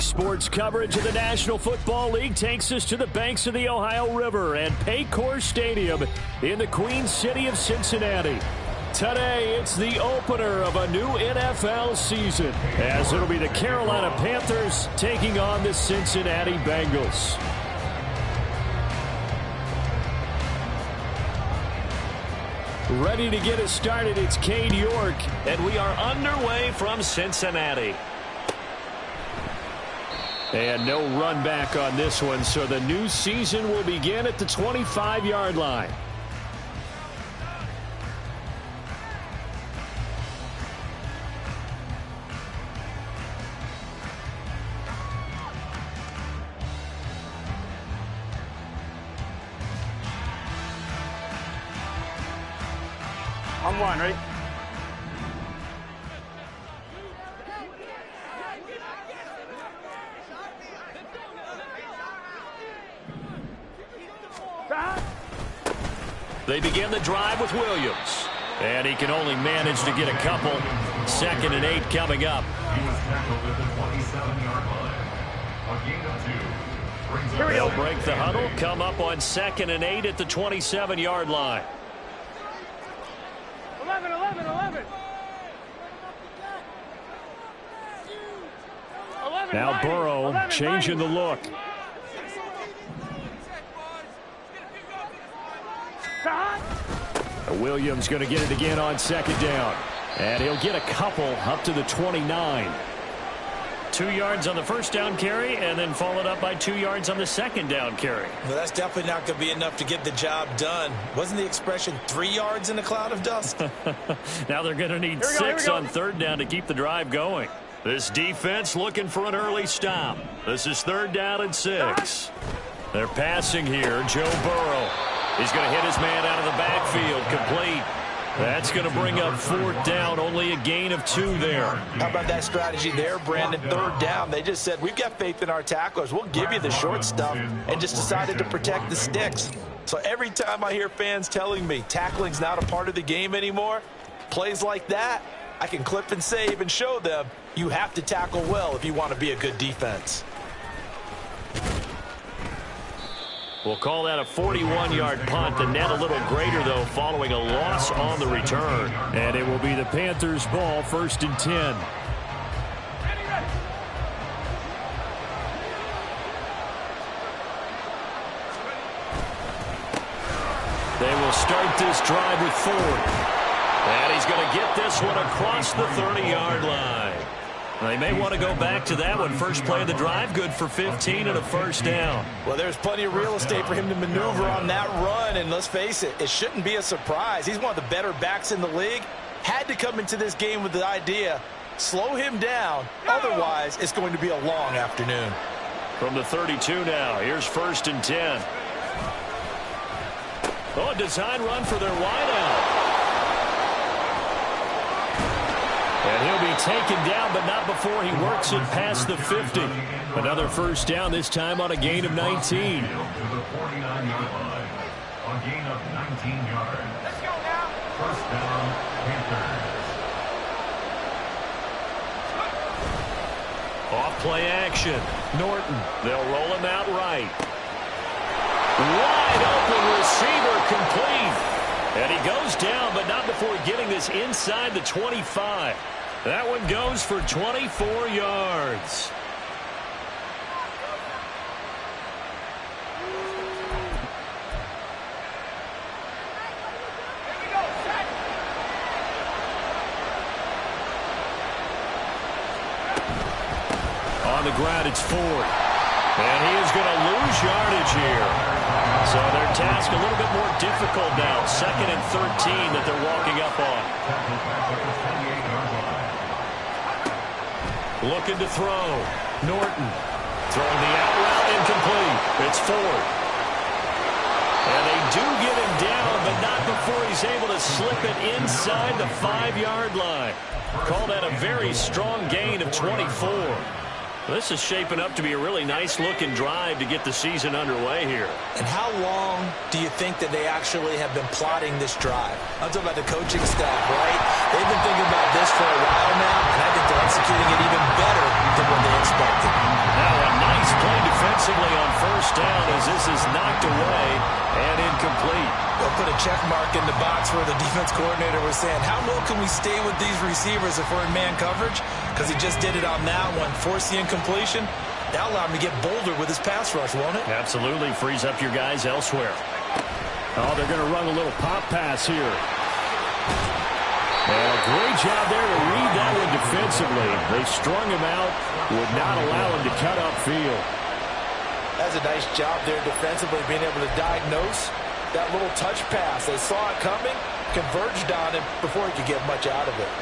Sports coverage of the National Football League takes us to the banks of the Ohio River and Paycor Stadium in the Queen City of Cincinnati. Today, it's the opener of a new NFL season, as it'll be the Carolina Panthers taking on the Cincinnati Bengals. Ready to get us started, it's Cade York, and we are underway from Cincinnati. And no run back on this one, so the new season will begin at the 25-yard line. On one, ready? They begin the drive with Williams. And he can only manage to get a couple. 2nd and 8 coming up. They'll break the huddle, come up on 2nd and 8 at the 27-yard line. 11. Now Burrow changing the look. Williams going to get it again on 2nd down. And he'll get a couple up to the 29. 2 yards on the 1st down carry, and then followed up by 2 yards on the 2nd down carry. Well, that's definitely not going to be enough to get the job done. Wasn't the expression 3 yards in a cloud of dust? Now they're going to need 6 on 3rd down to keep the drive going. This defense looking for an early stop. This is 3rd down and 6. They're passing here. Joe Burrow. He's going to hit his man out of the backfield. Complete. That's going to bring up 4th down. Only a gain of 2 there. How about that strategy there, Brandon? 3rd down. They just said, we've got faith in our tacklers. We'll give you the short stuff, and just decided to protect the sticks. So every time I hear fans telling me tackling's not a part of the game anymore, plays like that, I can clip and save and show them you have to tackle well if you want to be a good defense. We'll call that a 41-yard punt. The net a little greater, though, following a loss on the return. And it will be the Panthers' ball, 1st and 10. They will start this drive with Ford. And he's going to get this one across the 30-yard line. They may want to go back to that one. First play of the drive, good for 15 and a 1st down. Well, there's plenty of real estate for him to maneuver on that run, and let's face it, it shouldn't be a surprise. He's one of the better backs in the league. Had to come into this game with the idea, slow him down, otherwise it's going to be a long afternoon. From the 32 now, here's 1st and 10. Oh, a design run for their wideout. And he'll be taken down, but not before he works it past the 50. Another 1st down, this time on a gain of 19. A gain of 19 yards. Let's go now. 1st down, Panthers. Off play action. Norton. They'll roll him out right. Wide open receiver, complete. And he goes down, but not before getting this inside the 25. That one goes for 24 yards. On the ground, it's Ford. And he is going to lose yardage here. So their task a little bit more difficult now. 2nd and 13 that they're walking up on. Looking to throw. Norton throwing the out route, incomplete. It's Ford. And they do get him down, but not before he's able to slip it inside the 5-yard line. Call that a very strong gain of 24. This is shaping up to be a really nice-looking drive to get the season underway here. And how long do you think that they actually have been plotting this drive? I'm talking about the coaching staff, right? They've been thinking about this for a while now, and I think they're executing it even better than what they expected. first down as this is knocked away and incomplete. They'll put a check mark in the box where the defense coordinator was saying, how low can we stay with these receivers if we're in man coverage? Because he just did it on that one, forced the incompletion. That'll allow him to get bolder with his pass rush, won't it? Absolutely. Frees up your guys elsewhere. Oh, they're going to run a little pop pass here. And a great job there to read that one defensively. They strung him out, would not allow him to cut upfield. That's a nice job there defensively, being able to diagnose that little touch pass. They saw it coming, converged on it before he could get much out of it.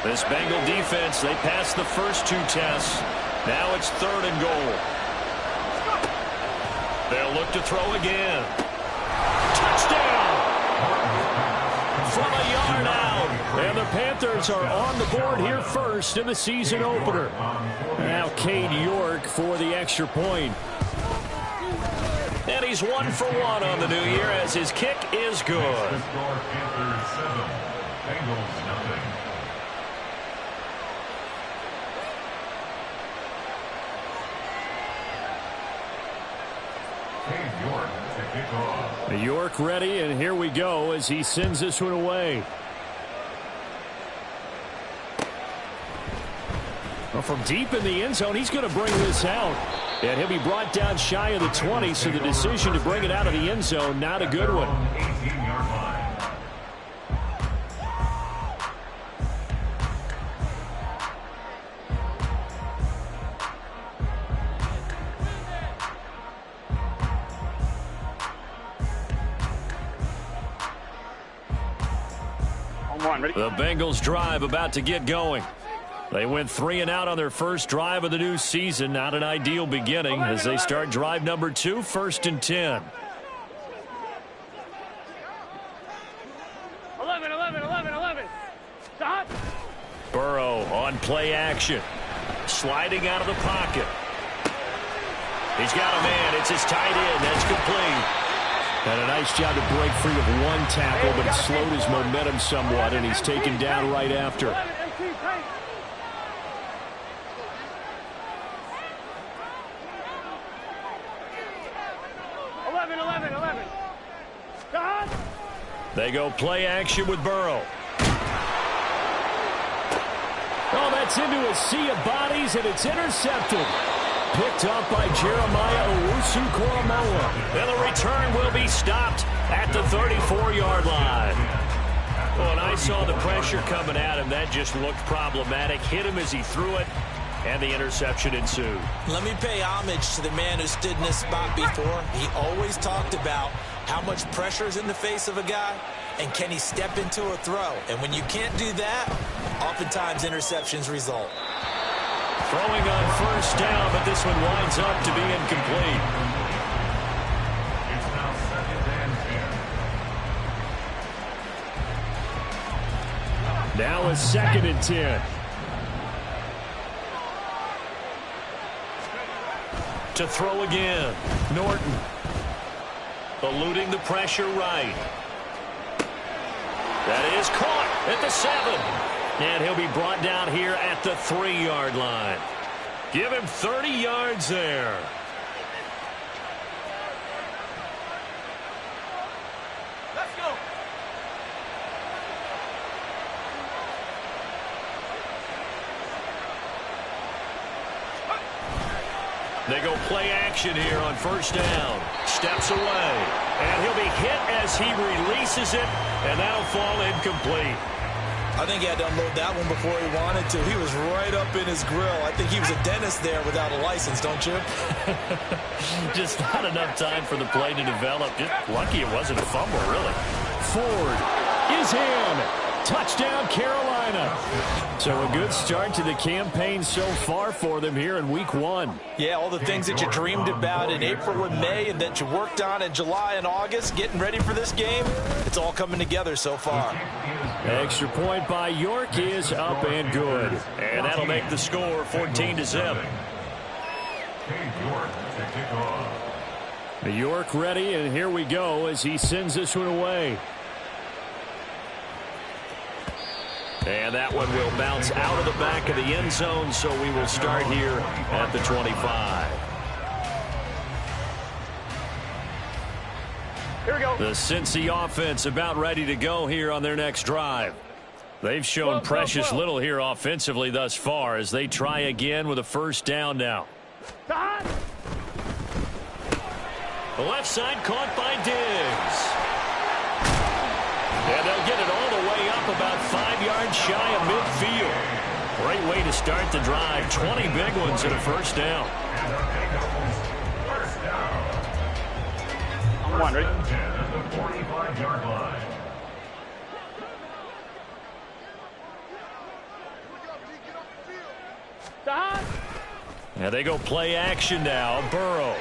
This Bengal defense, they passed the first two tests. Now it's 3rd and goal. They'll look to throw again. Touchdown! From a yard out. And the Panthers are on the board here first in the season opener. Now Cade York for the extra point. And he's 1 for 1 on the new year as his kick is good. Panthers 7, Bengals nothing. York ready, and here we go as he sends this one away. Well, from deep in the end zone, he's going to bring this out. And he'll be brought down shy of the 20, so the decision to bring it out of the end zone, not a good one. 18-yard line. The Bengals drive about to get going. They went 3 and out on their first drive of the new season. Not an ideal beginning as they start drive number 2, 1st and 10. 11. Stop. Burrow on play action. Sliding out of the pocket. He's got a man. It's his tight end. That's complete. And a nice job to break free of one tackle, but it slowed his momentum somewhat, and he's taken down right after. 11. Stop. They go play action with Burrow. Oh, that's into a sea of bodies, and it's intercepted. Picked up by Jeremiah Owusu-Koramoah. And the return will be stopped at the 34-yard line. Well, and I saw the pressure coming at him. That just looked problematic. Hit him as he threw it, and the interception ensued. Let me pay homage to the man who stood in this spot before. He always talked about how much pressure is in the face of a guy, and can he step into a throw. And when you can't do that, oftentimes interceptions result. Throwing on first down, but this one winds up to be incomplete. It's now 2nd and 10. Now a 2nd and 10. To throw again. Norton. Eluding the pressure right. That is caught at the 7. And he'll be brought down here at the 3-yard line. Give him 30 yards there. Let's go. They go play action here on first down. Steps away. And he'll be hit as he releases it. And that'll fall incomplete. I think he had to unload that one before he wanted to. He was right up in his grill. I think he was a dentist there without a license, don't you? Just not enough time for the play to develop. Just lucky it wasn't a fumble, really. Ford is in. Touchdown, Carolina. So a good start to the campaign so far for them here in week 1. Yeah, all the things that you dreamed about in April and May and that you worked on in July and August, getting ready for this game, it's all coming together so far. Extra point by York is up and good. And that'll make the score 14-0. York ready, and here we go as he sends this one away. And that one will bounce out of the back of the end zone, so we will start here at the 25. Here we go. The Cincy offense about ready to go here on their next drive. They've shown precious little here offensively thus far as they try again with a first down now. Stop. The left side caught by Diggs. And they'll get it all the way up about 5 yards shy of midfield. Great way to start the drive. 20 big ones and a first down. I'm one, right? 10 at the 45-yard line. Stop. And they go play action now. Burrow.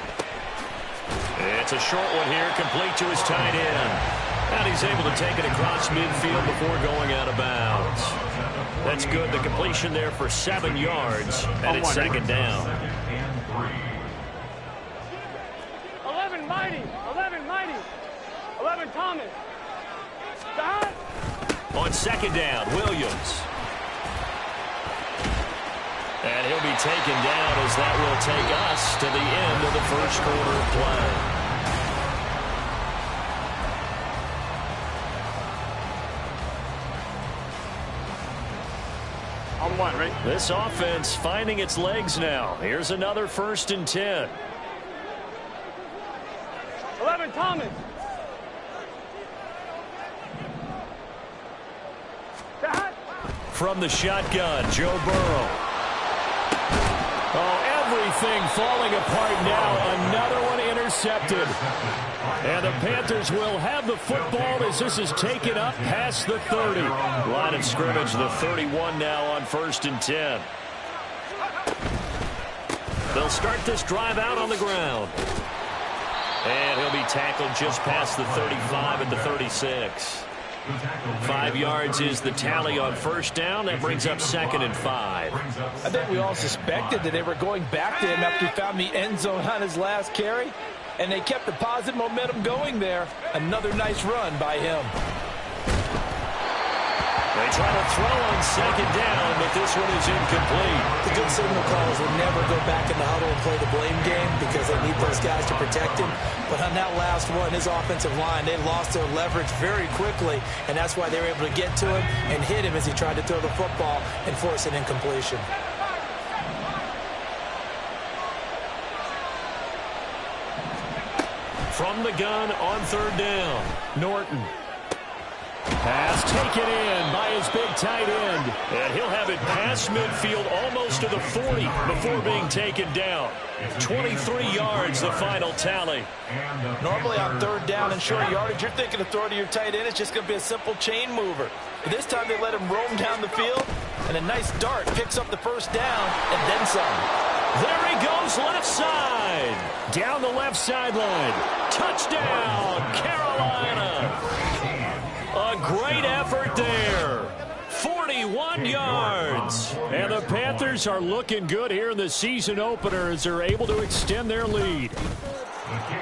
It's a short one here, complete to his tight end. And he's able to take it across midfield before going out of bounds. That's good. The completion there for 7 yards, and it's second down. 11 Mighty. 11 Mighty. 11 Thomas. Stop. On second down, Williams. And he'll be taken down as that will take us to the end of the first quarter of play. On one, right? This offense finding its legs now. Here's another 1st and 10. 11 Thomas. Stop. From the shotgun, Joe Burrow. Oh, everything falling apart now. Another one intercepted. And the Panthers will have the football as this is taken up past the 30. Line of scrimmage, the 31 now on 1st and 10. They'll start this drive out on the ground. And he'll be tackled just past the 35 at the 36. 5 yards is the tally on first down. That brings up 2nd and 5. I think we all suspected that they were going back to him after he found the end zone on his last carry, and they kept the positive momentum going there. Another nice run by him. They try to throw on second down, but this one is incomplete. The good signal calls will never go back in the huddle and play the blame game because they need those guys to protect him. But on that last one, his offensive line, they lost their leverage very quickly, and that's why they were able to get to him and hit him as he tried to throw the football and force an incompletion. From the gun on 3rd down, Norton. Pass taken in by his big tight end. And he'll have it past midfield almost to the 40 before being taken down. 23 yards, the final tally. Normally on 3rd down and short yardage, you're thinking of throw to your tight end. It's just going to be a simple chain mover. But this time they let him roam down the field, and a nice dart picks up the first down and then some. There he goes, left side. Down the left sideline. Touchdown, Carolina. A great effort there. 41 yards. And the Panthers are looking good here in the season opener as they're able to extend their lead.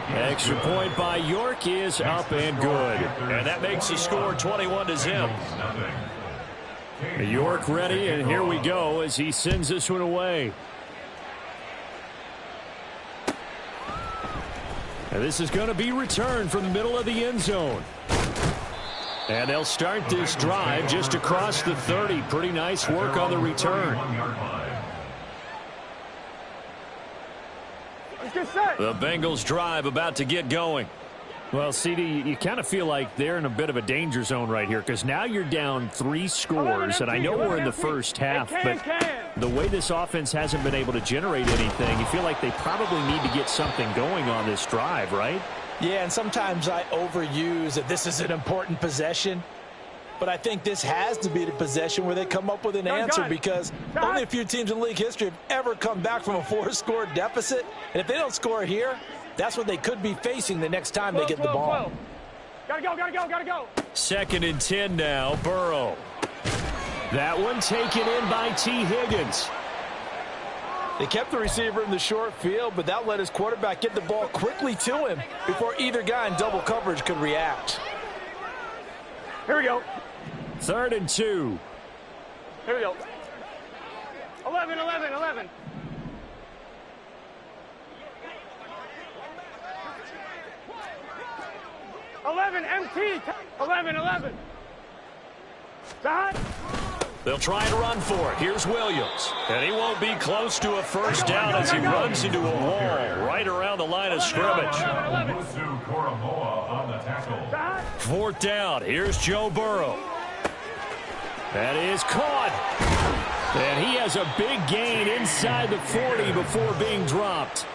Extra point by York is up and good. And that makes the score 21-0. York ready, and here we go as he sends this one away. And this is going to be returned from the middle of the end zone. And they'll start this drive just across the 30. Pretty nice work on the return. The Bengals drive about to get going. Well, CD, you kind of feel like they're in a bit of a danger zone right here because now you're down 3 scores. And I know we're in the first half, but the way this offense hasn't been able to generate anything, you feel like they probably need to get something going on this drive, right? Yeah, and sometimes I overuse that this is an important possession. But I think this has to be the possession where they come up with an answer because only a few teams in league history have ever come back from a 4-score deficit. And if they don't score here, that's what they could be facing the next time they get the ball. Gotta go, gotta go, gotta go. 2nd and 10 now, Burrow. That one taken in by T. Higgins. They kept the receiver in the short field, but that let his quarterback get the ball quickly to him before either guy in double coverage could react. Here we go. 3rd and 2. Here we go. 11, 11, 11. 11, MT. 11, 11. That. They'll try and run for it. Here's Williams. And he won't be close to a first down as he runs into a wall right around the line of scrimmage. Fourth down. Here's Joe Burrow. That is caught. And he has a big gain inside the 40 before being dropped.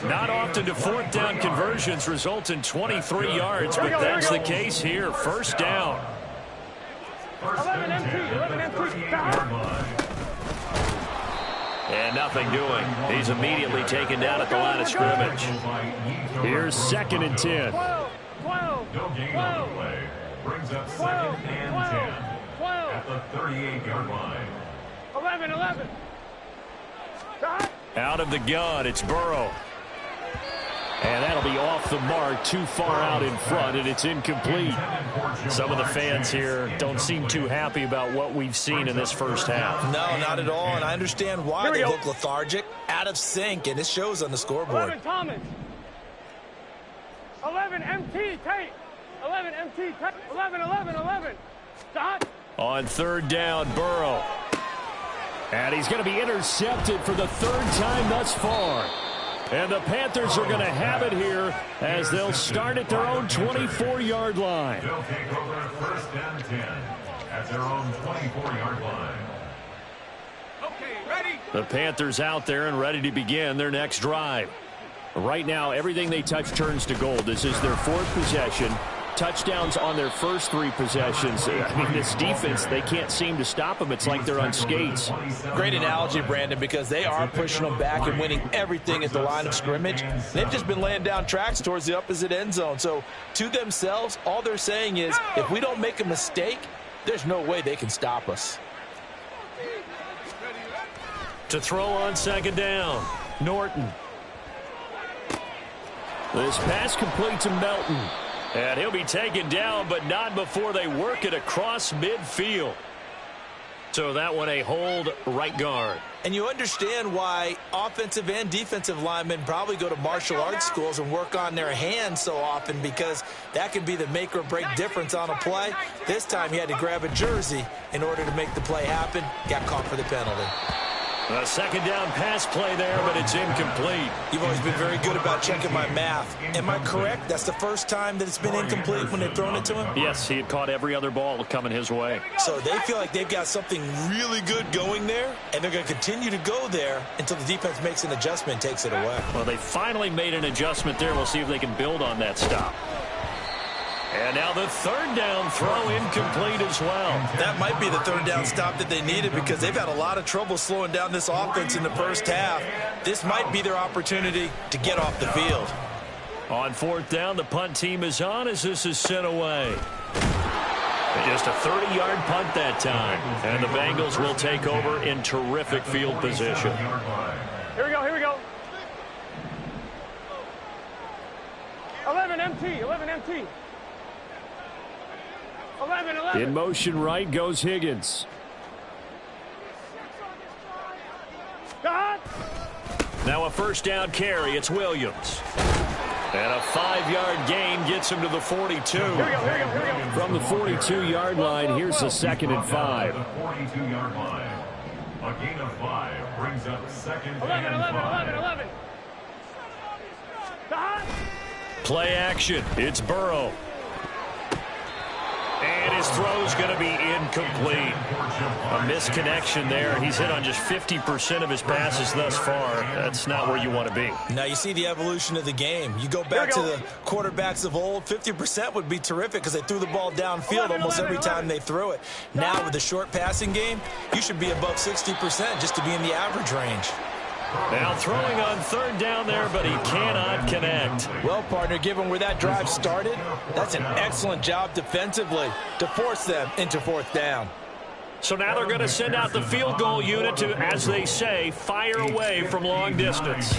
Not often do fourth down conversions result in 23 yards, but that's the case here. First down. 11 MT, 11 MT. And nothing doing. He's immediately taken down at the line of scrimmage. Here's 2nd and 10. 12, 12, 12. Brings up 2nd and 10 at the 38-yard line. 11, 11. Out of the gun, it's Burrow. And that'll be off the mark, too far out in front, and it's incomplete. Some of the fans here don't seem too happy about what we've seen in this first half. No, not at all, and I understand why. They look lethargic, out of sync, and it shows on the scoreboard. 11 Thomas. 11 MT, Tate. 11 MT, Tate. 11, 11, 11. Stop. On third down, Burrow. And he's going to be intercepted for the third time thus far. And the Panthers are going to have it here as they'll start at their own 24-yard line. They'll take over 1st and 10 at their own 24-yard line. Okay, ready. The Panthers out there and ready to begin their next drive. Right now, everything they touch turns to gold. This is their 4th possession. Touchdowns on their first 3 possessions. I mean, this defense, they can't seem to stop them. It's like they're on skates. Great analogy, Brandon, because they are pushing them back and winning everything at the line of scrimmage. They've just been laying down tracks towards the opposite end zone. So, to themselves, all they're saying is, if we don't make a mistake, there's no way they can stop us. To throw on 2nd down, Norton. This pass complete to Melton. And he'll be taken down, but not before they work it across midfield. So that one a hold right guard. And you understand why offensive and defensive linemen probably go to martial arts schools and work on their hands so often, because that can be the make or break difference on a play. This time he had to grab a jersey in order to make the play happen. Got caught for the penalty. A 2nd down pass play there, but it's incomplete. You've always been very good about checking my math. Am I correct? That's the first time that it's been incomplete when they've thrown it to him? Yes, he had caught every other ball coming his way. So they feel like they've got something really good going there, and they're going to continue to go there until the defense makes an adjustment and takes it away. Well, they finally made an adjustment there. We'll see if they can build on that stop. And now the 3rd down throw incomplete as well. That might be the 3rd down stop that they needed, because they've had a lot of trouble slowing down this offense in the first half. This might be their opportunity to get off the field. On 4th down, the punt team is on as this is sent away. Just a 30-yard punt that time. And the Bengals will take over in terrific field position. Here we go, here we go. 11 MT, 11 MT. 11, 11. In motion right goes Higgins. God. Now a 1st down carry. It's Williams. And a 5-yard gain gets him to the 42. Here we go, here we go, here we go. From the 42-yard line, here's the 2nd and 5. The 42-yard line. A gain of 5 brings up 2nd 11, and 11, 5. 11, 11. God. Play action. It's Burrow. And his throw's going to be incomplete. A misconnection there. He's hit on just 50% of his passes thus far. That's not where you want to be. Now you see the evolution of the game. You go back to the quarterbacks of old, 50% would be terrific because they threw the ball downfield almost every time they threw it. Now with the short passing game, you should be above 60% just to be in the average range. Now throwing on 3rd down there, but he cannot connect. Well, partner, given where that drive started, that's an excellent job defensively to force them into 4th down. So now they're going to send out the field goal unit to, as they say, fire away from long distance.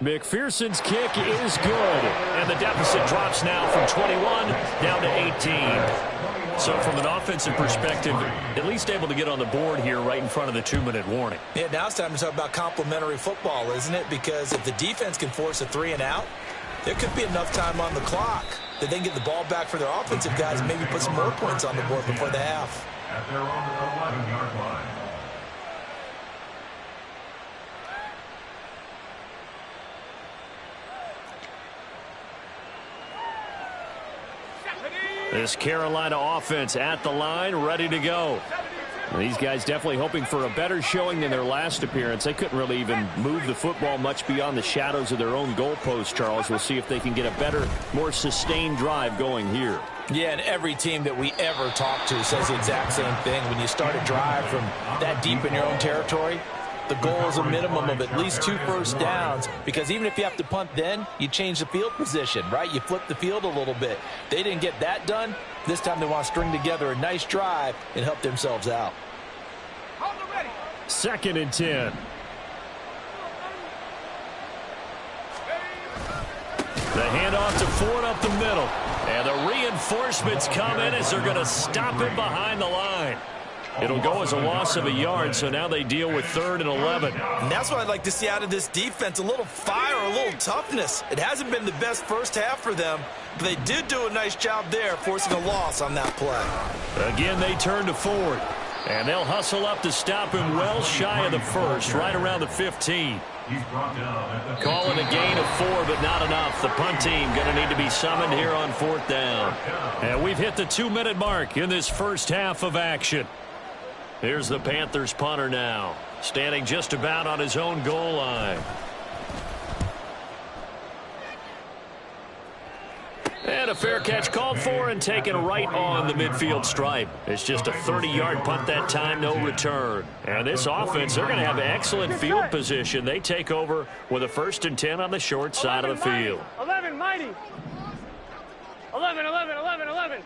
McPherson's kick is good. And the deficit drops now from 21 down to 18. So from an offensive perspective, at least able to get on the board here right in front of the 2-minute warning. Yeah, now it's time to talk about complementary football, isn't it? Because if the defense can force a 3 and out, there could be enough time on the clock that they can get the ball back for their offensive guys and maybe put some more points on the board before the half. At their own 11-yard line. This Carolina offense at the line, ready to go. These guys definitely hoping for a better showing than their last appearance. They couldn't really even move the football much beyond the shadows of their own goalpost, Charles. We'll see if they can get a better, more sustained drive going here. Yeah, and every team that we ever talk to says the exact same thing. When you start a drive from that deep in your own territory, the goal is a minimum of at least 2 first downs, because even if you have to punt then, you change the field position, right? You flip the field a little bit. They didn't get that done. This time they want to string together a nice drive and help themselves out. 2nd and 10. The handoff to Ford up the middle. And the reinforcements come in as they're going to stop him behind the line. It'll go as a loss of a yard, so now they deal with 3rd and 11. And that's what I'd like to see out of this defense, a little fire, a little toughness. It hasn't been the best first half for them, but they did do a nice job there, forcing a loss on that play. Again, they turn to Ford, and they'll hustle up to stop him well shy of the first, right around the 15. Calling a gain of 4, but not enough. The punt team going to need to be summoned here on 4th down. And we've hit the 2-minute mark in this first half of action. Here's the Panthers punter now, standing just about on his own goal line. And a fair catch called for and taken right on the midfield stripe. It's just a 30-yard punt that time, no return. And this offense, they're going to have excellent field position. They take over with a 1st and 10 on the short side of the field. 11, mighty. 11, 11, 11, 11.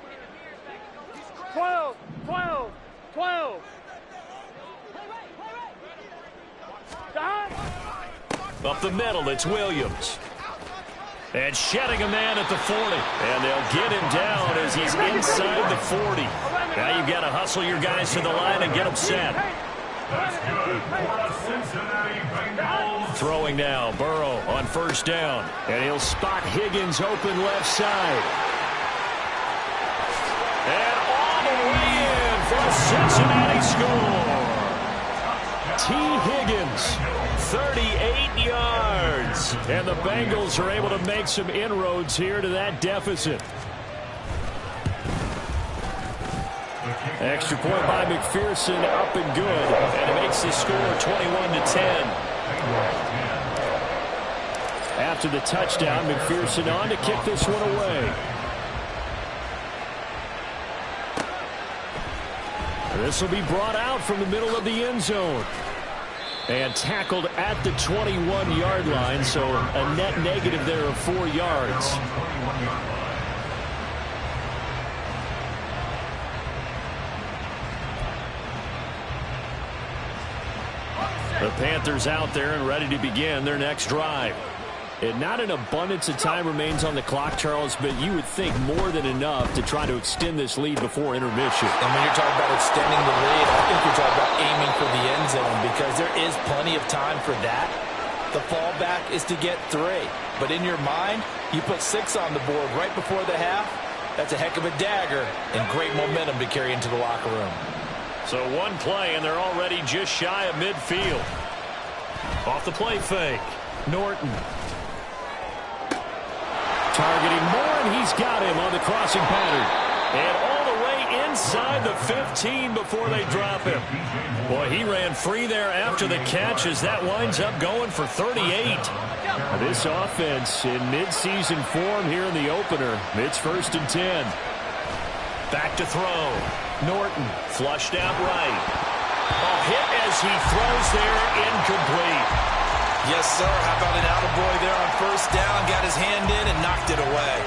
12, 12, 12. Up the middle, it's Williams. And shedding a man at the 40. And they'll get him down as he's inside the 40. Now you've got to hustle your guys to the line and get them set. That's good for the Cincinnati Bengals. Throwing now, Burrow on 1st down. And he'll spot Higgins open left side. And all the way in for a Cincinnati score. T. Higgins, 38 yards. And the Bengals are able to make some inroads here to that deficit. Extra point by McPherson, up and good. And it makes the score 21-10. After the touchdown, McPherson on to kick this one away. This will be brought out from the middle of the end zone. And tackled at the 21-yard line, so a net negative there of 4 yards. The Panthers out there and ready to begin their next drive. And not an abundance of time remains on the clock, Charles, but you would think more than enough to try to extend this lead before intermission. And when you're talking about extending the lead, I think you're talking about aiming for the end zone, because there is plenty of time for that. The fallback is to get 3. But in your mind, you put 6 on the board right before the half. That's a heck of a dagger and great momentum to carry into the locker room. So one play, and they're already just shy of midfield. Off the play fake, Norton. Targeting Moore, and he's got him on the crossing pattern. And all the way inside the 15 before they drop him. Boy, he ran free there after the catch as that winds up going for 38. This offense in midseason form here in the opener. It's 1st and 10. Back to throw. Norton flushed out right. A hit as he throws there, incomplete. Yes, sir. How about an attaboy there on 1st down? Got his hand in and knocked it away.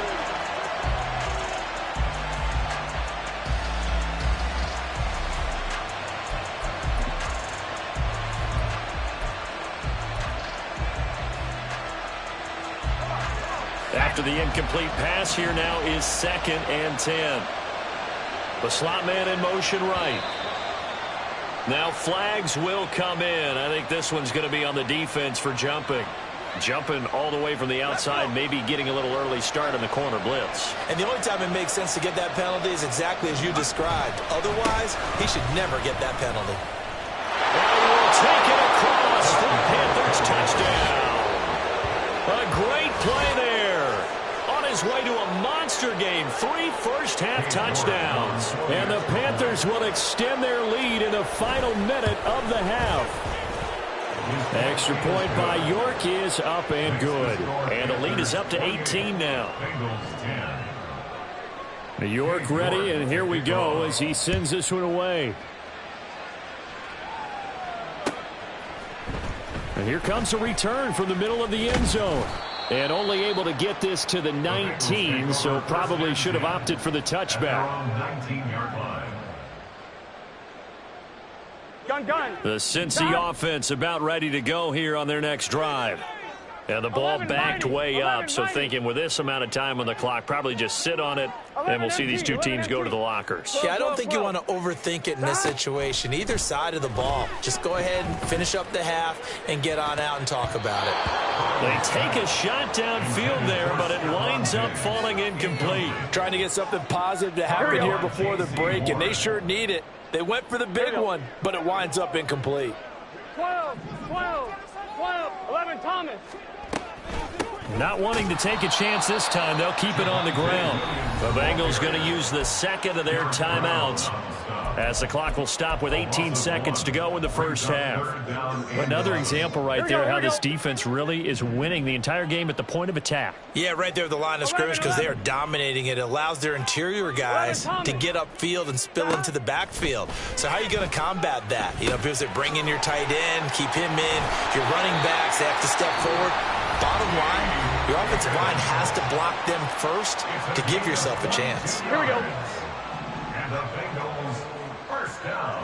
After the incomplete pass, here now is 2nd and 10. The slot man in motion right. Now flags will come in. I think this one's going to be on the defense for jumping. Jumping all the way from the outside, maybe getting a little early start on the corner blitz. And the only time it makes sense to get that penalty is exactly as you described. Otherwise, he should never get that penalty. And he will take it across for Panthers touchdown. A great play there. On his way to a monster game, 3 first-half touchdowns. And the Panthers will extend their lead in the final minute of the half. Extra point by York is up and good. And the lead is up to 18 now. York ready, and here we go as he sends this one away. And here comes a return from the middle of the end zone. And only able to get this to the 19, so probably should have opted for the touchback. The Cincy offense about ready to go here on their next drive. And the ball backed way up, so thinking with this amount of time on the clock, probably just sit on it, and we'll see these two teams go to the lockers. Yeah, I don't think you want to overthink it in this situation. Either side of the ball. Just go ahead and finish up the half and get on out and talk about it. They take a shot downfield there, but it winds up falling incomplete. Trying to get something positive to happen here before the break, and they sure need it. They went for the big one, but it winds up incomplete. 12, 11, Thomas. Not wanting to take a chance this time, they'll keep it on the ground. The Bengals going to use the second of their timeouts as the clock will stop with 18 seconds to go in the first half. Another example right there how this defense really is winning the entire game at the point of attack. Yeah, right there at the line of scrimmage because they are dominating it. It allows their interior guys to get upfield and spill into the backfield. So how are you going to combat that? You know, because they bring in your tight end, keep him in. Your running backs, they have to step forward. Bottom line, your offensive line has to block them first to give yourself a chance. Here we go. And the Bengals first down.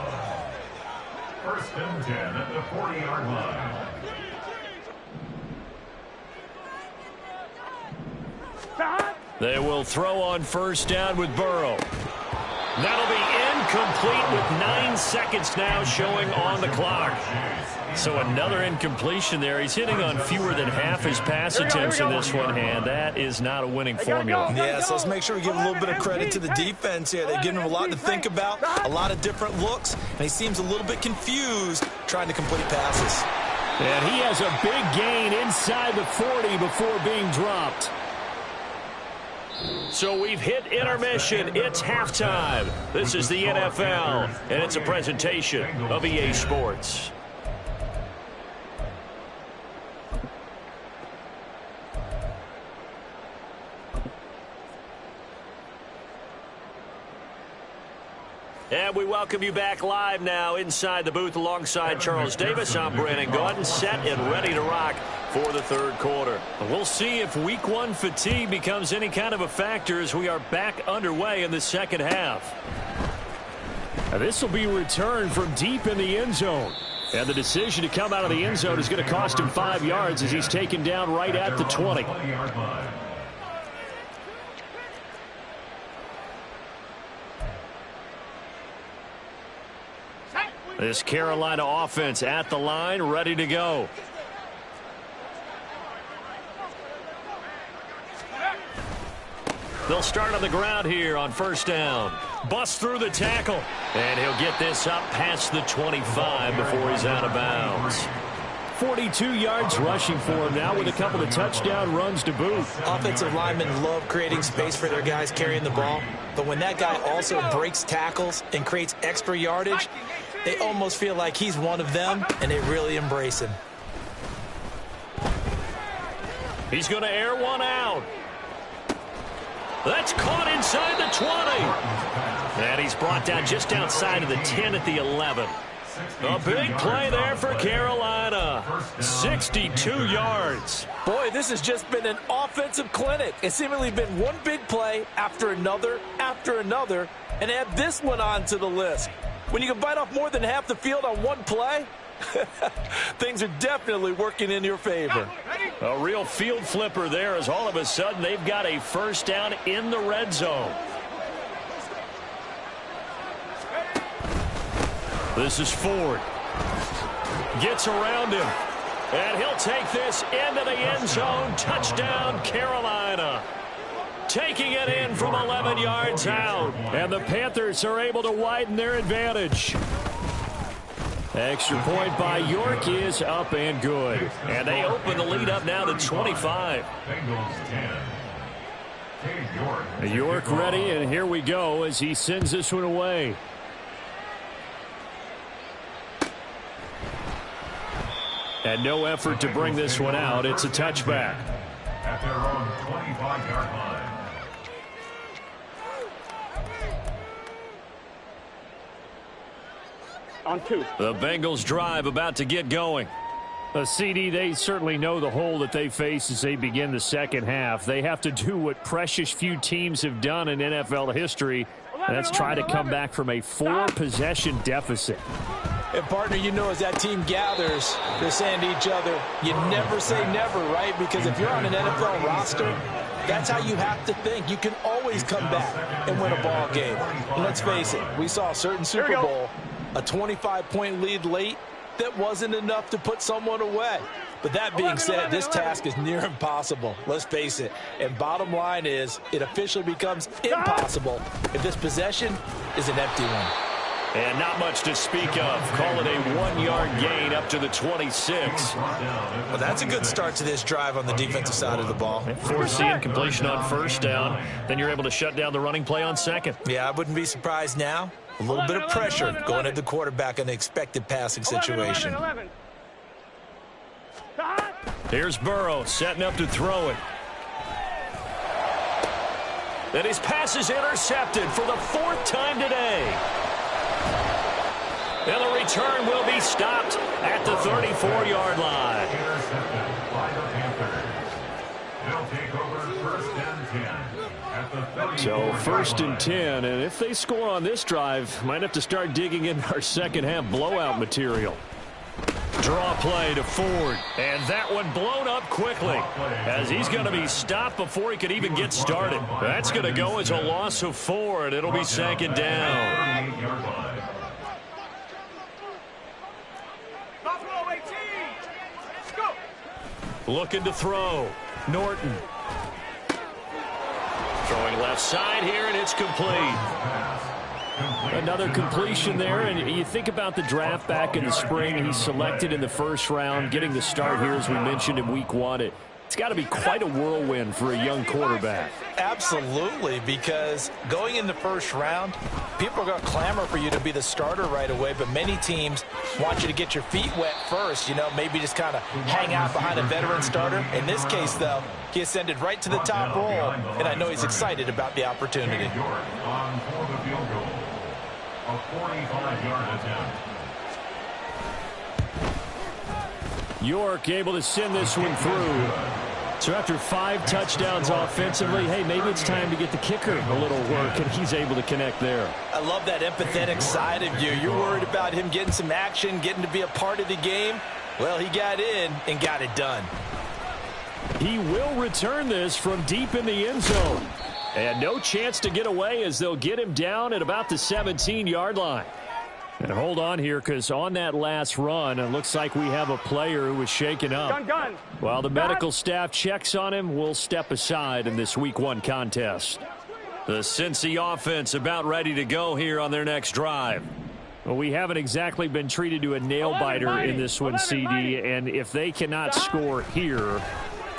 1st and 10 at the 40-yard line. They will throw on first down with Burrow. That'll be incomplete with 9 seconds now showing on the clock. So another incompletion there. He's hitting on fewer than half his pass attempts in this one, and that is not a winning formula. Yeah, so let's make sure we give a little bit of credit to the defense here. They've given him a lot to think about, a lot of different looks, and he seems a little bit confused trying to complete passes. And he has a big gain inside the 40 before being dropped. So we've hit intermission. It's halftime. This is the NFL, and it's a presentation of EA Sports. And we welcome you back live now inside the booth alongside Charles Davis. I'm Brandon Gordon, set and ready to rock for the third quarter. We'll see if week 1 fatigue becomes any kind of a factor as we are back underway in the second half. This will be returned from deep in the end zone. And the decision to come out of the end zone is going to cost him 5 yards as he's taken down right at the 20. This Carolina offense at the line, ready to go. They'll start on the ground here on first down. Bust through the tackle. And he'll get this up past the 25 before he's out of bounds. 42 yards rushing for him now with a couple of touchdown runs to boot. Offensive linemen love creating space for their guys carrying the ball. But when that guy also breaks tackles and creates extra yardage, they almost feel like he's one of them, and they really embrace him. He's going to air one out. That's caught inside the 20. And he's brought down just outside of the 10 at the 11. A big play there for Carolina. 62 yards. Boy, this has just been an offensive clinic. It's seemingly been one big play after another, and add this one on to the list. When you can bite off more than half the field on one play, Things are definitely working in your favor. A real field flipper there as all of a sudden they've got a first down in the red zone. This is Ford. Gets around him. And he'll take this into the end zone. Touchdown, Carolina. Taking it in from 11 yards out. And the Panthers are able to widen their advantage. Extra point by York is up and good. And they open the lead up now to 25. York ready, and here we go as he sends this one away. And no effort to bring this one out. It's a touchback. At their own 25-yard line. On 2. The Bengals drive about to get going. CD, they certainly know the hole that they face as they begin the second half. They have to do what precious few teams have done in NFL history. And that's try to come back from a 4-possession deficit. And, partner, you know, as that team gathers, they're saying to each other, you never say never, right? Because if you're on an NFL roster, that's how you have to think. You can always come back and win a ball game. And let's face it, we saw a certain Super Bowl, a 25-point lead late, that wasn't enough to put someone away. But that being said, this task is near impossible. Let's face it. And bottom line is, it officially becomes impossible if this possession is an empty one. And not much to speak of. Call it a 1-yard gain up to the 26. Well, that's a good start to this drive on the defensive side of the ball. Forcing completion on first down. Then you're able to shut down the running play on second. Yeah, I wouldn't be surprised now. A little bit of pressure going at the quarterback in the expected passing situation. 11. Here's Burrow setting up to throw it. And his pass is intercepted for the 4th time today. And the return will be stopped at the 34-yard line. Intercepted by the Panthers. They'll take over 1st and 10 at the 34-yard So 1st and line. 10, and if they score on this drive, might have to start digging in our second half blowout material. Draw play to Ford, and that one blown up quickly as he's going to be stopped before he could even get started. That's going to go as a loss of 4, and it'll be second down. 38-yard line. Looking to throw. Norton. Throwing left side here, and it's complete. Another completion there, and you think about the draft back in the spring. He's selected in the 1st round, getting the start here, as we mentioned in week 1. It's got to be quite a whirlwind for a young quarterback. Absolutely, because going in the 1st round, people are going to clamor for you to be the starter right away, but many teams want you to get your feet wet first, you know, maybe just kind of hang out behind a veteran starter. In this case, though, he ascended right to the top role, and I know he's excited about the opportunity. York on for the field goal. A 45-yard attempt. York able to send this one through. So after 5 touchdowns offensively, hey, maybe it's time to get the kicker a little work, and he's able to connect there. I love that empathetic side of you. You're worried about him getting some action, getting to be a part of the game. Well, he got in and got it done. He will return this from deep in the end zone. And no chance to get away as they'll get him down at about the 17-yard line. And hold on here, because on that last run, it looks like we have a player who was shaken up. Gun. While the medical staff checks on him, we'll step aside in this Week 1 contest. The Cincy offense about ready to go here on their next drive. Well, we haven't exactly been treated to a nail-biter in this one, CD, and if they cannot score here,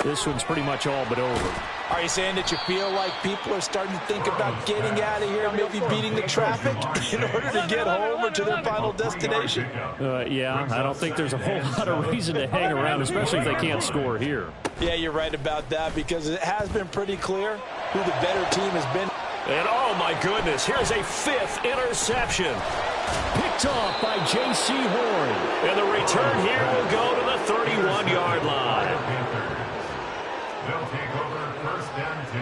this one's pretty much all but over. Are you saying that you feel like people are starting to think about getting out of here, maybe beating the traffic in order to get home or to their final destination? Yeah, I don't think there's a whole lot of reason to hang around, especially if they can't score here. Yeah, you're right about that, because it has been pretty clear who the better team has been. And oh my goodness, here's a 5th interception. Picked off by J.C. Horn. And the return here will go to the 31-yard line. They'll take over 1st and 10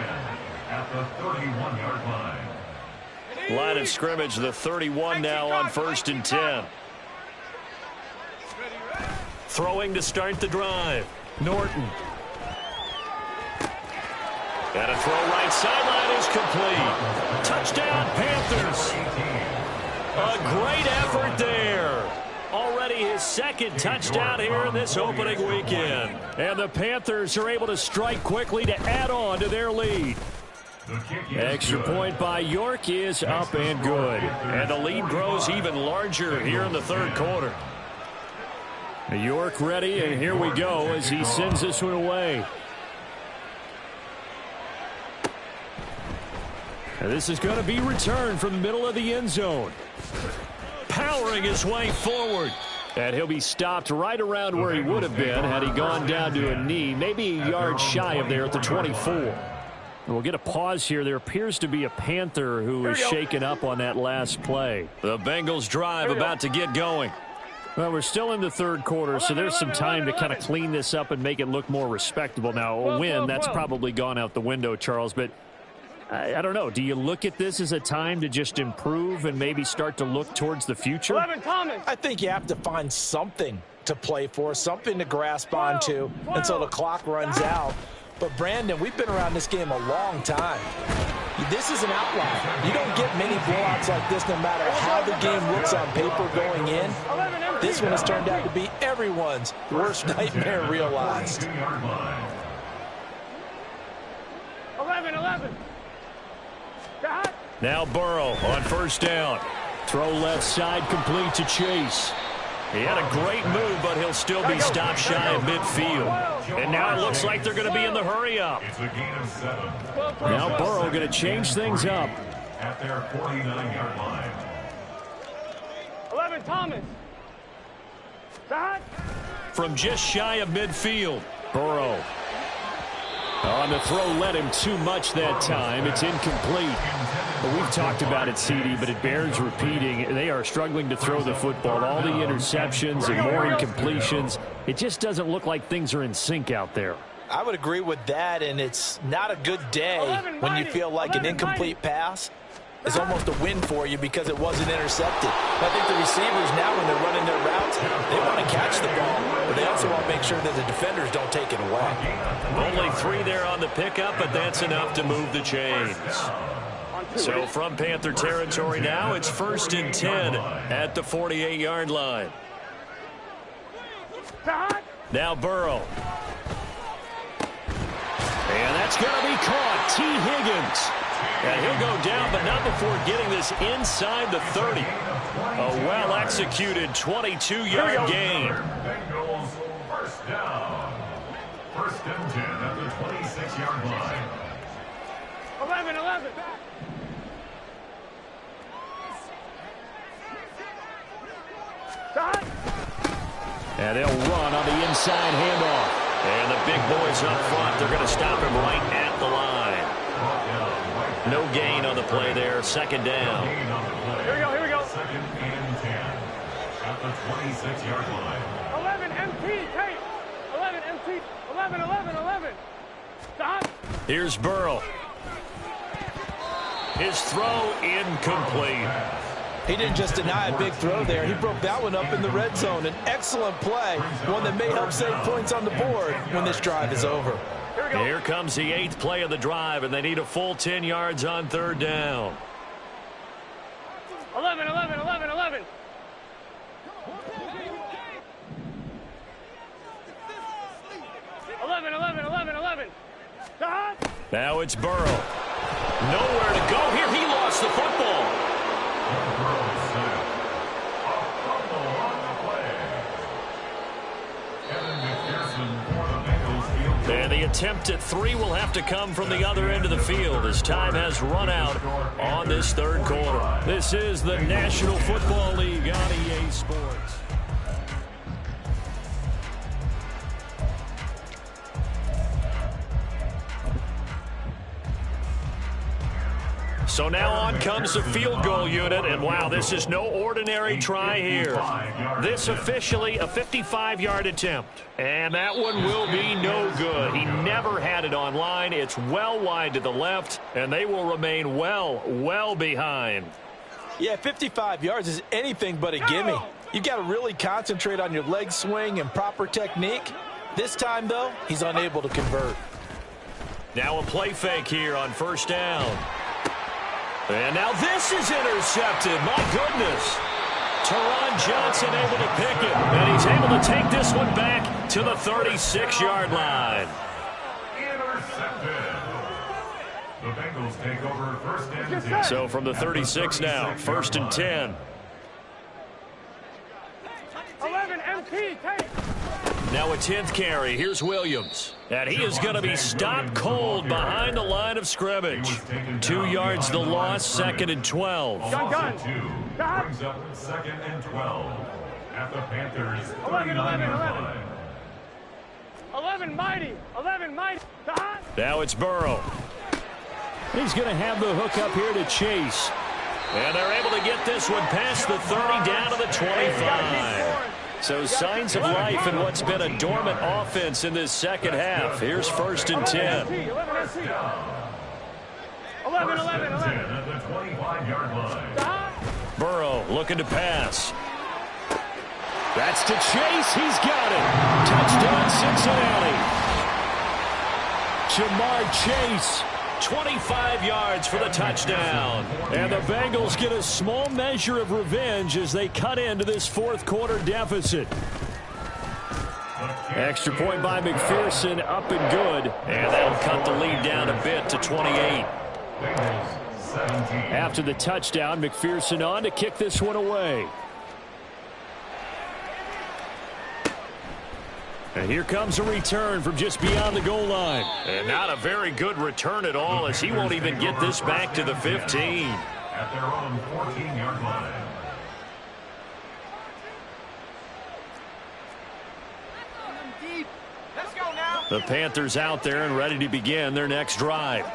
at the 31-yard line. Line of scrimmage, the 31 now on 1st and 10. Throwing to start the drive. Norton. And a throw right sideline is complete. Touchdown, Panthers. A great effort there. Already his second touchdown here in this opening weekend. And the Panthers are able to strike quickly to add on to their lead. Extra point by York is up and good. And the lead grows even larger here in the third quarter. York ready, and here we go as he sends this one away. And this is going to be returned from the middle of the end zone. Powering his way forward. And he'll be stopped right around where he would have been had he gone down to a knee, maybe a yard shy of there at the 24. And we'll get a pause here. There appears to be a Panther who is shaken up on that last play. The Bengals drive about to get going. Well, we're still in the third quarter, so there's some time to kind of clean this up and make it look more respectable. Now, a win, that's probably gone out the window, Charles, but I don't know. Do you look at this as a time to just improve and maybe start to look towards the future? I think you have to find something to play for, something to grasp onto until the clock runs out. But, Brandon, we've been around this game a long time. This is an outlier. You don't get many blowouts like this no matter how the game looks on paper going in. This one has turned out to be everyone's worst nightmare realized. 11. Now Burrow on first down. Throw left side complete to Chase. He had a great move, but he'll still be stopped shy of midfield. And now it looks like they're going to be in the hurry-up. Now Burrow going to change things up. At their 49-yard line. 11, Thomas. From just shy of midfield, Burrow. On the throw led him too much that time. It's incomplete. But we've talked about it, CD, but it bears repeating. They are struggling to throw the football. All the interceptions and more incompletions. It just doesn't look like things are in sync out there. I would agree with that, and it's not a good day when you feel like an incomplete pass is almost a win for you because it wasn't intercepted. I think the receivers now, when they're running their routes, they want to catch the ball, but they also want to make sure that the defenders don't take it away. Only 3 there on the pickup, but that's enough to move the chains. So from Panther territory now, it's 1st and 10 at the 48-yard line. Now Burrow. And that's going to be caught. T. Higgins. And he'll go down, but not before getting this inside the 30. A well-executed 22-yard gain. Bengals first down. 1st and 10 at the 26-yard line. 11. And they'll run on the inside handoff. And the big boys up front, they're going to stop him right at the line. No gain on the play there. 2nd down. Here we go. 2nd and 10 at the 26-yard line. 11 MT, tape. 11 MT, 11. Stop. Here's Burrow. His throw incomplete. He didn't just deny a big throw there. He broke that one up in the red zone. An excellent play, one that may help save points on the board when this drive is over. Here comes the 8th play of the drive, and they need a full 10 yards on 3rd down. 11. 11. Stop. Now it's Burrow. Nowhere to go here. He lost the football. And the attempt at 3 will have to come from the other end of the field as time has run out on this 3rd quarter. This is the National Football League on EA Sports. So now on comes the field goal unit, and wow, this is no ordinary try here. This officially a 55-yard attempt, and that one will be no good. He never had it on line. It's well wide to the left, and they will remain well behind. Yeah, 55 yards is anything but a gimme. You've got to really concentrate on your leg swing and proper technique. This time, though, he's unable to convert. Now a play fake here on first down. And now this is intercepted. My goodness. Teron Johnson able to pick it. And he's able to take this one back to the 36-yard line. Intercepted. The Bengals take over first and 10. So from the 36 now, first and 10. 11 MT, take. Now a 10th carry. Here's Williams. And he is going to be stopped cold behind the line of scrimmage. 2 yards the loss, second and 12. Gun. Brings up second and 12 at the Panthers 11. 39-yard line. 11 mighty. Now it's Burrow. He's going to have the hook up here to Chase. And they're able to get this one past the 30 down to the 25. So signs of life in what's been a dormant offense in this second half. Here's first and 10. 11 at the 25-yard line. Burrow looking to pass. That's to Chase. He's got it. Touchdown, Cincinnati. Jamar Chase, 25 yards for the touchdown. And the Bengals get a small measure of revenge as they cut into this fourth quarter deficit. Extra point by McPherson, up and good. And that'll cut the lead down a bit to 28. After the touchdown, McPherson on to kick this one away. And here comes a return from just beyond the goal line. And not a very good return at all, as he won't even get this back to the 15. At their own 14-yard line. The Panthers out there and ready to begin their next drive.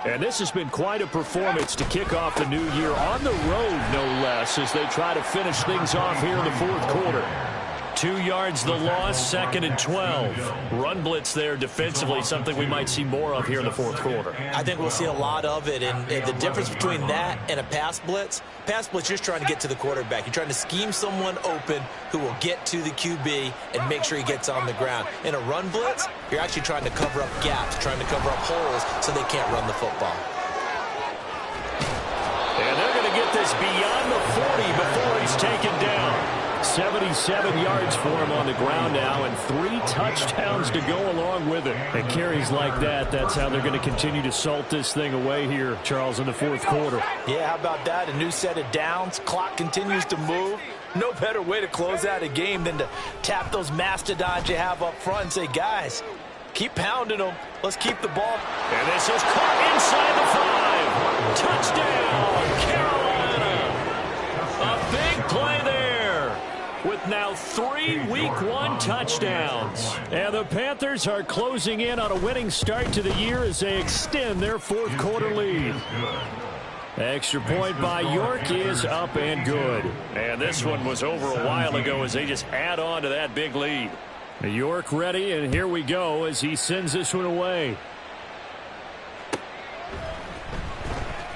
And this has been quite a performance to kick off the new year on the road, no less, as they try to finish things off here in the fourth quarter. 2 yards the loss, second and 12. Run blitz there defensively, something we might see more of here in the fourth quarter. I think we'll see a lot of it, and the difference between that and a pass blitz, you're just trying to get to the quarterback. You're trying to scheme someone open who will get to the QB and make sure he gets on the ground. In a run blitz, you're actually trying to cover up gaps, trying to cover up holes so they can't run the football. And they're going to get this beyond the 40 before he's taken down. 77 yards for him on the ground now, and 3 touchdowns to go along with it. And carries like that, that's how they're going to continue to salt this thing away here, Charles, in the fourth quarter. Yeah, how about that? A new set of downs. Clock continues to move. No better way to close out a game than to tap those mastodons you have up front and say, guys, keep pounding them. Let's keep the ball. And this is caught inside the 5. Touchdown, Carolina. A big play there, with now 3 Week 1 touchdowns. And the Panthers are closing in on a winning start to the year as they extend their fourth quarter lead. Extra point by York is up and good. And this one was over a while ago as they just add on to that big lead. York ready, and here we go as he sends this one away.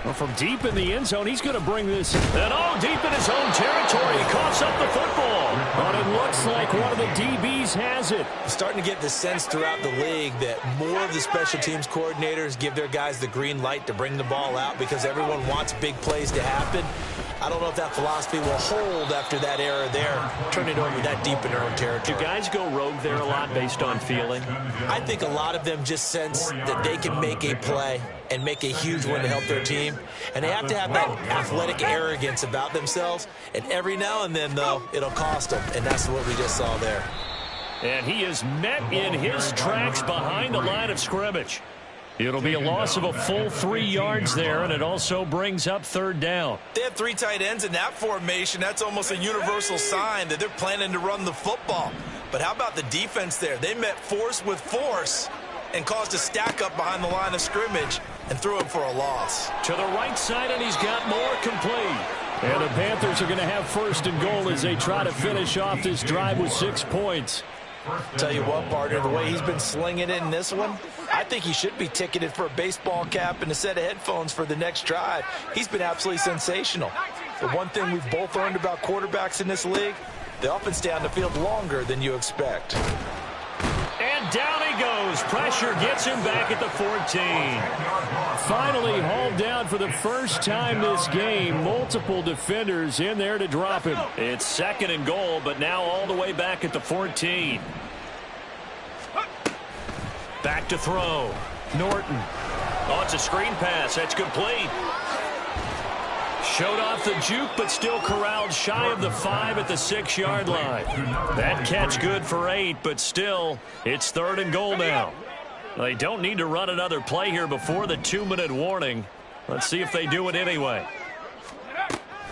Well, from deep in the end zone, he's going to bring this. And deep in his own territory, he coughs up the football. But it looks like one of the DBs has it. Starting to get the sense throughout the league that more of the special teams coordinators give their guys the green light to bring the ball out because everyone wants big plays to happen. I don't know if that philosophy will hold after that era there, turn it over that deep in their own territory. Do guys go rogue there a lot based on feeling? I think a lot of them just sense that they can make a play and make a huge one to help their team. And they have to have that athletic arrogance about themselves. And every now and then, though, it'll cost them. And that's what we just saw there. And he is met in his tracks behind the line of scrimmage. It'll be a loss of a full 3 yards there, and it also brings up third down. They have 3 tight ends in that formation. That's almost a universal sign that they're planning to run the football. But how about the defense there? They met force with force and caused a stack up behind the line of scrimmage and threw him for a loss. To the right side, and he's got more complete. And the Panthers are going to have first and goal as they try to finish off this drive with 6 points. Tell you what, partner, the way he's been slinging it in this one, I think he should be ticketed for a baseball cap and a set of headphones for the next drive. He's been absolutely sensational. The one thing we've both learned about quarterbacks in this league, they often stay on the field longer than you expect. And down he goes. Pressure gets him back at the 14. Finally hauled down for the first time this game. Multiple defenders in there to drop him. It's 2nd and goal, but now all the way back at the 14. Back to throw. Norton. Oh, it's a screen pass. That's complete. Showed off the juke, but still corralled shy of the 5 at the 6-yard line. That catch good for 8, but still, it's 3rd and goal now. They don't need to run another play here before the 2-minute warning. Let's see if they do it anyway.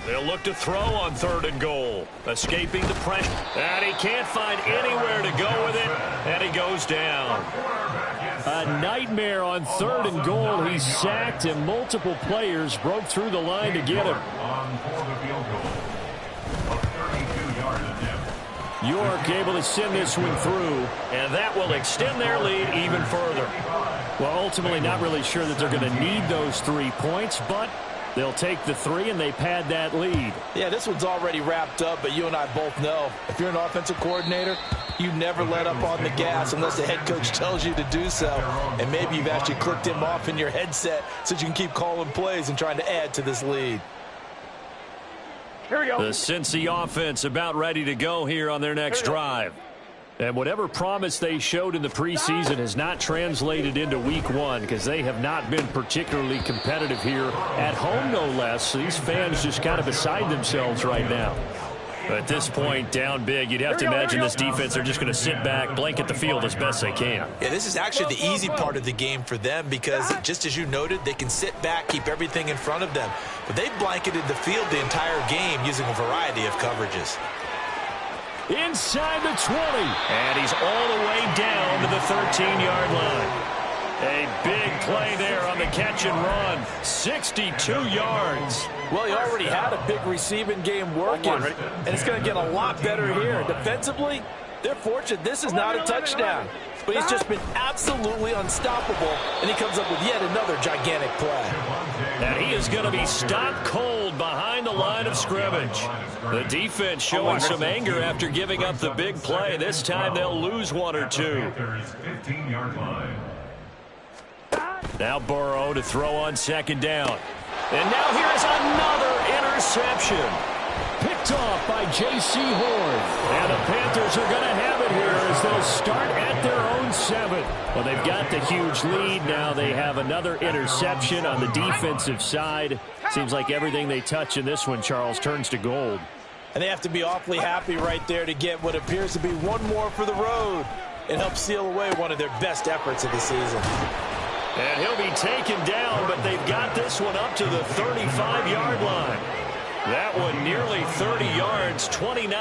They'll look to throw on 3rd and goal. Escaping the pressure. And he can't find anywhere to go with it, and he goes down. A nightmare on 3rd and goal. He's sacked, and multiple players broke through the line to get him. York able to send this one through, and that will extend their lead even further. Well, ultimately not really sure that they're going to need those 3 points, but they'll take the 3 and they pad that lead. Yeah, this one's already wrapped up, but you and I both know if you're an offensive coordinator, you never let up on the gas unless the head coach tells you to do so. And maybe you've actually clicked him off in your headset so you can keep calling plays and trying to add to this lead. Here we go. The Cincy offense about ready to go here on their next drive. And whatever promise they showed in the preseason has not translated into week 1 because they have not been particularly competitive here at home, no less. So these fans just kind of beside themselves right now. At this point, down big, you'd have to imagine this defense, they're just going to sit back, blanket the field as best they can. Yeah, this is actually the easy part of the game for them because, just as you noted, they can sit back, keep everything in front of them. But they've blanketed the field the entire game using a variety of coverages. Inside the 20. And he's all the way down to the 13-yard line. A big play there on the catch and run. 62 yards. Well, he already had a big receiving game working, and it's going to get a lot better here. Defensively, they're fortunate this is not a touchdown. But he's just been absolutely unstoppable, and he comes up with yet another gigantic play. And he is going to be stopped cold behind the line of scrimmage. The defense showing some anger after giving up the big play. This time they'll lose 1 or 2. Now Burrow to throw on 2nd down. And now here's another interception. Picked off by J.C. Horn. And the Panthers are going to have it here as they'll start at their own 7. Well, they've got the huge lead. Now they have another interception on the defensive side. Seems like everything they touch in this one, Charles, turns to gold. And they have to be awfully happy right there to get what appears to be one more for the road. It helps seal away one of their best efforts of the season. And he'll be taken down, but they've got this one up to the 35-yard line. That one nearly 30 yards, 29